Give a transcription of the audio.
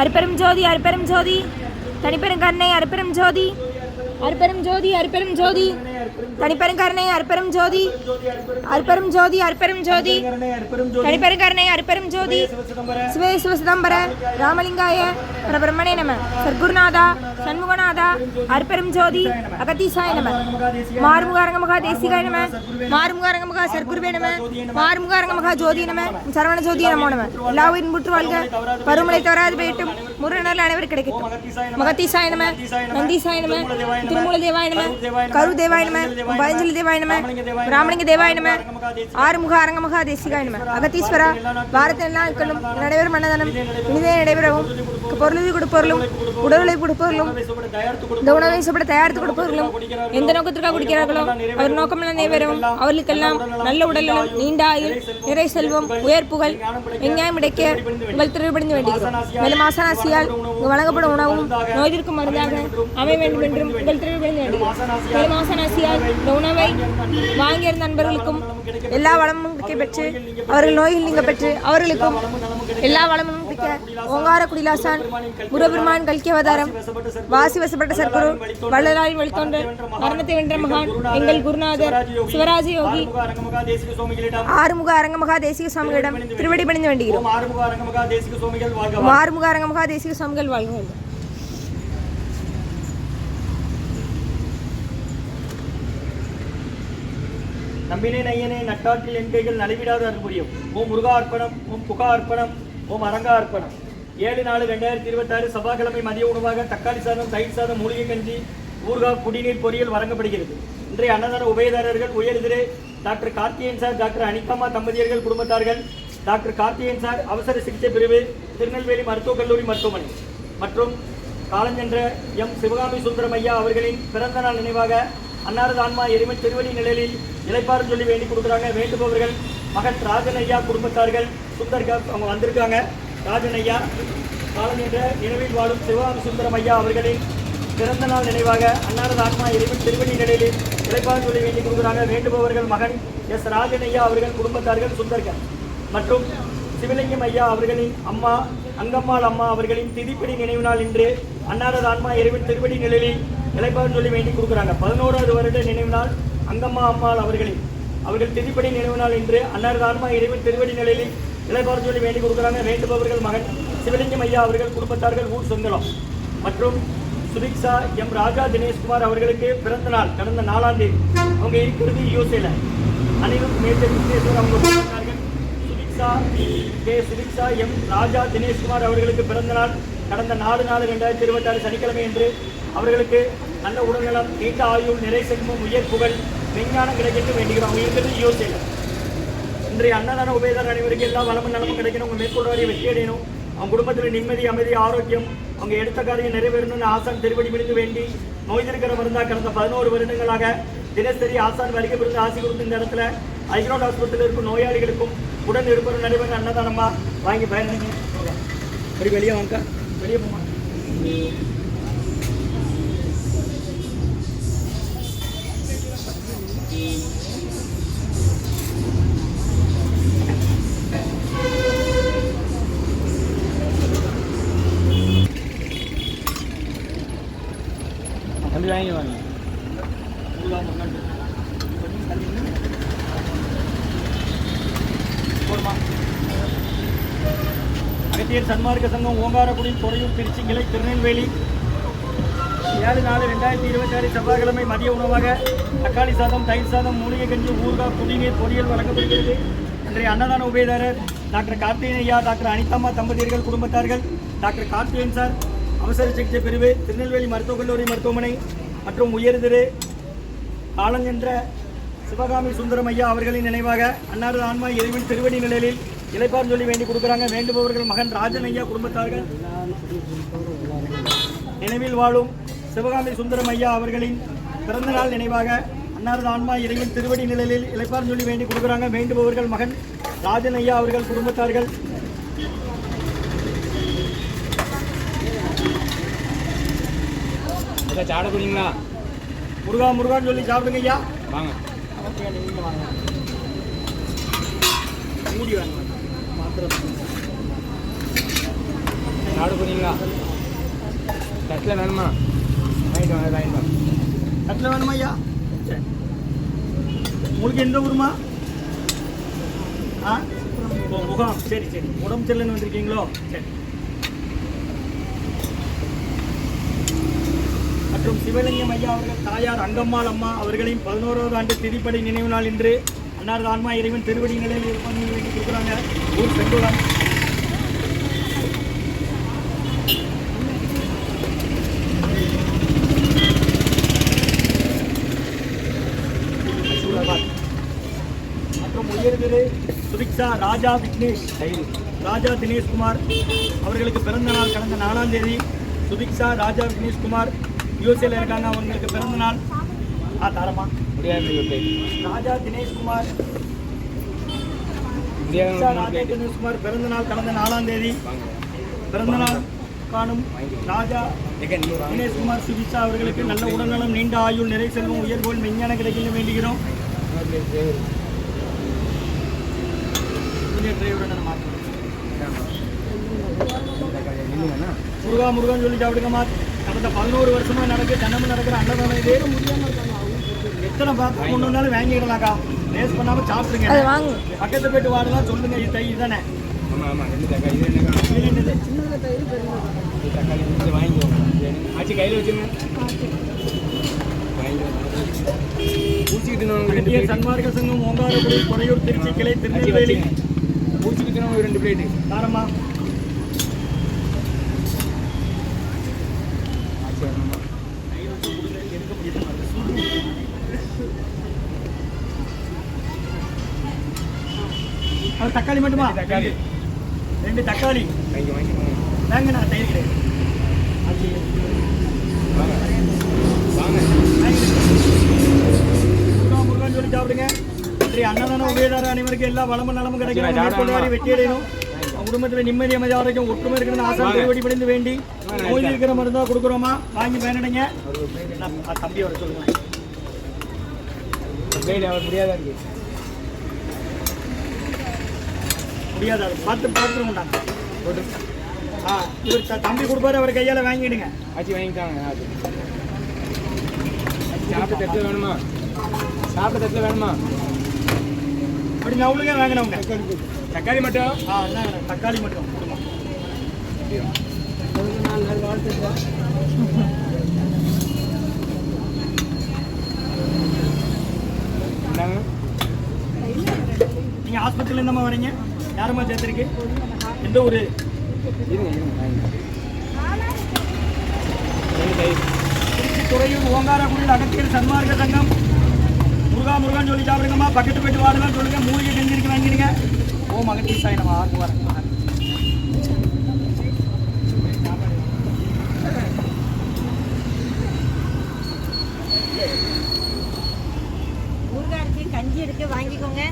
அருப்பெரும் ஜோதி அருப்பெரும் ஜோதி தனிப்பெருங்கருணை அருப்பெரும் ஜோதி அருப்பெரும் ஜோதி அருப்பெரும் ஜோதி தனிப்பெருங்கருணை அருப்பெரும் ஜோதி அருப்பெரும் ஜோதி அருப்பெரும் ஜோதி தனிப்பெருங்கருணை அருப்பெரும் ஜோதி சிவே சிவசிதம்பர ராமலிங்காய பிரபரமணே நம சர்க்குருநாதா சண்முகநாதா அருப்பெரும் ஜோதி அகதீசாய நம மாறுமுக அரங்கமுகா தேசிகாய நம மாறுமுக அரங்கமுகா சர்க்குருவே நம மாறுமுக அரங்கமுகா ஜோதி நம சரவண ஜோதிய நமோ நம எல்லா உயிர் முற்று வாழ்க பருமலை தவறாது போயிட்டும் முருகனால் அனைவரும் கிடைக்கட்டும் மகதீசாய நம நந்தீசாய நம திருமூல தேவாய நம கரு தேவாய நம பஞ்சலி தேவாய நம பிராமணிங்க தேவாய நம ஆறுமுக அரங்கமுகா தேசிகாய நம அகத்தீஸ்வரா பாரத எல்லாம் இருக்கணும் நடைபெறும் மன்னதனம் இனிதே நடைபெறவும் பொருளை கொடுப்பொருளும் உடலை கொடுப்பொருளும் இந்த உணவை சாப்பிட தயாரித்து கொடுப்பவர்களும் எந்த நோக்கத்திற்காக குடிக்கிறார்களோ அவர் நோக்கமெல்லாம் நிறைவேறவும் அவர்களுக்கெல்லாம் நல்ல உடலும் நீண்ட ஆயுள் நிறை செல்வம் உயர் புகழ் வெங்காயம் கிடைக்க உங்கள் திருவிபடிந்து வேண்டுகிறோம் மேலும் ஆசனாசியால் வழங்கப்படும் உணவும் நோய்திற்கும் மருந்தாக அமைய வேண்டும் என்றும் உங்கள் திருவிபடிந்து வேண்டுகிறோம் மேலும் ஆசனாசியால் இந்த உணவை வாங்கியிருந்த நண்பர்களுக்கும் எல்லா வளமும் பெற்று அவர்கள் நோய்கள் நீங்க பெற்று அவர்களுக்கும் எல்லா வளமும் பிடிக்க ஓங்கார குடிலாசான் முருகபெருமான் கல்கி அவதாரம் வாசி வசப்பட்ட சர்க்குரு வள்ளலாரின் வழித்தோன்றல் மரணத்தை வென்ற மகான் எங்கள் குருநாதர் சிவராஜ யோகி ஆறுமுக அரங்கமகா தேசிக சுவாமிகளிடம் திருவடி பணிந்து வேண்டுகிறோம். ஆறுமுக அரங்கமகா தேசிக சுவாமிகள் வாழ்க. நம்பினே நையனே நட்டாற்றில் என் கைகள் நலிவிடாத அருள் புரியும். ஓம் முருகா அர்ப்பணம், ஓம் புகா அர்ப்பணம், ஓம் அரங்கா அர்ப்பணம். 7/4/2026 செவ்வாய்க்கிழமை மதிய உணவாக தக்காளி சாதம், தயிர் சாதம், மூலிகை கஞ்சி, ஊறுகாய், குடிநீர் பொரியல் வழங்கப்படுகிறது. இன்றைய அன்னதான உபயதாரர்கள் உயர்திரு டாக்டர் கார்த்திகேயன் சார், டாக்டர் அனிகம்மா தம்பதியர்கள் குடும்பத்தார்கள், டாக்டர் கார்த்திகேயன் சார் அவசர சிகிச்சை பிரிவு, திருநெல்வேலி மருத்துவக் கல்லூரி மருத்துவமனை மற்றும் காலஞ்சென்ற எம் சிவகாமி சுந்தரம் ஐயா அவர்களின் பிறந்த நாள் நினைவாக அன்னாரது ஆன்மா எரிமன் திருவடி நிலையில் இளைப்பாறு சொல்லி வேண்டி கொடுக்குறாங்க. வேண்டுபவர்கள் மகன் ராஜன் ஐயா குடும்பத்தார்கள் சுந்தர்கா அவங்க வந்திருக்காங்க. ராஜன் ஐயா காலம் என்ற நினைவில் வாழும் சிவகாமி சுந்தரம் ஐயா அவர்களின் பிறந்த நாள் நினைவாக அன்னாரது ஆன்மா எரிமன் திருவடி நிலையில் இளைப்பாறு சொல்லி வேண்டி கொடுக்குறாங்க. வேண்டுபவர்கள் மகன் எஸ் ராஜன் ஐயா அவர்கள் குடும்பத்தார்கள் சுந்தர்கா மற்றும் சிவலிங்கம் ஐயா அவர்களின் அம்மா அங்கம்மாள் அம்மா அவர்களின் திதிப்படி நினைவு நாள் இன்று அன்னாரது ஆன்மா எரிமன் திருவடி நிலையில் இளைப்பாறு சொல்லி வேண்டி கொடுக்குறாங்க. 11வது வருட நினைவு நாள் அங்கம்மா அம்மாள் அவர்கள் திதிப்படி நினைவு நாள் இன்று அன்னாரது ஆன்மா இறைவன் திருவடி நிலையில் இளைப்பாறு சொல்லி வேண்டி கொடுக்குறாங்க. வேண்டுபவர்கள் மகன் சிவலிங்கம் ஐயா அவர்கள் குடும்பத்தார்கள் ஊர் சொந்தலம் மற்றும் சுபிக்ஷா எம் ராஜா தினேஷ்குமார் அவர்களுக்கு பிறந்த நாள் கடந்த 4ஆம் தேதி. அவங்க இருக்கிறது யூஎஸ்ஏல. அனைவரும் மேஜர் விசேஷம் அவங்க குடும்பத்தார்கள். சுபிக்ஷா எம் ராஜா தினேஷ்குமார் அவர்களுக்கு பிறந்த நாள் கடந்த 4/4/2026 சனிக்கிழமை என்று அவர்களுக்கு நல்ல உடல்நலம், நீண்ட ஆயுள், நிறை செல்வம், உயர் புகழ், விஞ்ஞானம் கிடைக்க வேண்டுகிறோம். அவங்க இருக்கிறது யோசனை. இன்றைய அன்னதான உபயதார அனைவருக்கு எல்லா வளமும் நலமும் கிடைக்கணும். அவங்க மேற்கொள்ள வரைய வெற்றி அடையணும். அவங்க குடும்பத்தில் நிம்மதி, அமைதி, ஆரோக்கியம், அவங்க எடுத்த காரியம் நிறைவேறணும்னு ஆசான் திருவடி விழுந்து வேண்டி நோய்திருக்கிற மருந்தா கடந்த 11 வருடங்களாக தினசரி ஆசான் வருகை விருந்து ஆசி கொடுத்து இந்த இடத்துல ஐக்ரோட் ஹாஸ்பிட்டலில் இருக்கும் நோயாளிகளுக்கும் உடன் இருப்பவரும் நடைபெற அன்னதானமா வாங்கி பயன்படுங்க. அப்படி வெளியே வாங்க, வெளியே போமா. அப்படி வாங்கி வாங்க. அகத்தியர் சன்மார்க்க சங்கம் ஓங்காரக்குடி துறையூர் திருச்சி கிளை திருநெல்வேலி 7/4/2026 செவ்வாய்க்கிழமை மதிய உணவாக தக்காளி சாதம், தயிர் சாதம், மூலிகை கஞ்சி, ஊறுகாய், குடிநீர் பொரியல் வழங்கப்படுகிறது. இன்றைய அன்னதான உபயதாரர் டாக்டர் கார்த்திகேயன் ஐயா, டாக்டர் அனிகம்மா தம்பதியர்கள் குடும்பத்தார்கள், டாக்டர் கார்த்திகேயன் சார் அவசர சிகிச்சை பிரிவு, திருநெல்வேலி மருத்துவக் கல்லூரி மருத்துவமனை மற்றும் உயர்திரு காலஞ்சென்ற சிவகாமி சுந்தரம் ஐயா அவர்களின் நினைவாக அன்னாரது ஆன்மா இறைவன் திருவடி நிலையில் இளைப்பாறு சொல்லி வேண்டி கொடுக்குறாங்க. வேண்டுபவர்கள் மகன் ராஜன் ஐயா குடும்பத்தார்கள் நினைவில் வாழும் சிவகாமி சுந்தரம் ஐயா அவர்களின் பிறந்த நாள் நினைவாக அன்னாரது ஆன்மா இறைவன் திருவடி நிலையில் இளைப்பாறு சொல்லி வேண்டி கொடுக்குறாங்க. வேண்டுபவர்கள் மகன் ராஜன் ஐயா அவர்கள் குடும்பத்தார்கள் சாப்பிடுறீங்களா? முருகா முருகான்னு சொல்லி சாப்பிடுங்க ஐயா. வாங்க மூடி வாங்க மாத்திரம். சாப்பிட போறீங்களா? தட்டில் வேணுமா? வாங்கிட்டு வாங்க, வாங்கிட்டு வாங்க. தட்டில் வேணுமா ஐயா? சரி. உங்களுக்கு எந்த ஊருமா? ஆ ஓ முகாம். சரி சரி, உடம்பு சரியில்லைன்னு வந்திருக்கீங்களோ? சரி. மற்றும் சிவலிங்கம் ஐயா அவர்கள் தாயார் அங்கம்மாள் அம்மா அவர்களின் 11வது ஆண்டு திதிப்படை நினைவு நாள் இன்று. அன்னாரது ஆன்மா இறைவன் திருவடி நிலையில் இருப்பதை வேண்டி கொடுக்குறாங்க. ஊர் செங்குளம். மற்றும் உயர்திரு சுபிக்ஷா ராஜா விக்னேஷ் ராஜா தினேஷ்குமார் அவர்களுக்கு பிறந்த நாள் கடந்த 4ஆம் தேதி. சுபிக்ஷா ராஜா விக்னேஷ்குமார் யூஎஸ்ஏல இருக்காங்க. அவங்களுக்கு பிறந்த நாள் தரமா ராஜா தினேஷ்குமார் ராஜா தினேஷ்குமார் பிறந்த நாள் கடந்த 4ஆம் தேதி. பிறந்த நாள் காணும் ராஜா தினேஷ்குமார் சுபிக்ஷா அவர்களுக்கு நல்ல உடல்நலம், நீண்ட ஆயுள், நிறை செல்வம், உயர்கோள், மெஞ்ஞான கிடைக்க வேண்டுகிறோம். முருகா முருகான்னு சொல்லி சாப்பிடுங்கம்மா. கடந்த 11 வருஷமா தினமும் நடக்கிற அன்னதானம் இது. எத்தனை பார்த்து கொண்டு வந்தாலும் வாங்கிடலாக்கா. வேஸ்ட் பண்ணாம சாப்பிடுங்க. பக்கத்து போயிட்டு வாடலாம் சொல்லுங்க. இது தை தானே? சன்மார்க்க சங்கம் ஓங்காரக்குடி கொடையூர் திருச்சி கிளை திருநெல்வேலி. ஒரு 2 பிளேட் தாரமா. அது தக்காளி மட்டுமா? தக்காளி 2 தக்காளி வாங்கண்ணா. தயிர் கிடையாது. முருகான்னு சொல்லி சாப்பிடுங்க. அன்னதானம் உபயதார அனைவருக்கும் எல்லா வளமும் நலமும் கிடைக்கணும். வெற்றி அடையணும். குடும்பத்தில் நிம்மதி அமைதி ஆரோக்கியம் ஒற்றுமை இருக்கணும்னு ஆசை திருவடிப்படைந்து வேண்டி நோய் இருக்கிற மருந்தா கொடுக்குறோமா. வாங்கி பயனடைங்க. தம்பி வர சொல்லுங்க. முடியாத பார்த்து பார்த்துருந்தாங்க. இவர் தம்பி கொடுப்பாரு, அவர் கையால் வாங்கிடுங்க. ஆச்சு வாங்கிட்டாங்க. சாப்பிட்ட தட்டில் வேணுமா? சாப்பிட்ட தட்டில் வேணுமா? அப்படி நவுளுங்க வாங்கினவங்க. தக்காளி மட்டும்? தக்காளி மட்டும். நீங்கள் ஹாஸ்பிட்டல் என்னம்மா வரீங்க? யாரம்மா சேர்த்துருக்கு? எந்த ஊர்? திருச்சி துறையூர் ஓங்காரக்குடியில் அகத்தியர் சன்மார்க்க சங்கம். முருகா முருகான்னு சொல்லி சாப்பிடுங்கம்மா. பக்கத்து போயிட்டு வாடலாம் சொல்லுங்க. மூலிகை செஞ்சிருக்கு வாங்கிடுங்க. ஓம் அகத்திய சாய் நம்ம ஆறு வரேன். முருகா இருக்கு, கஞ்சி இருக்கு, வாங்கிக்கோங்க.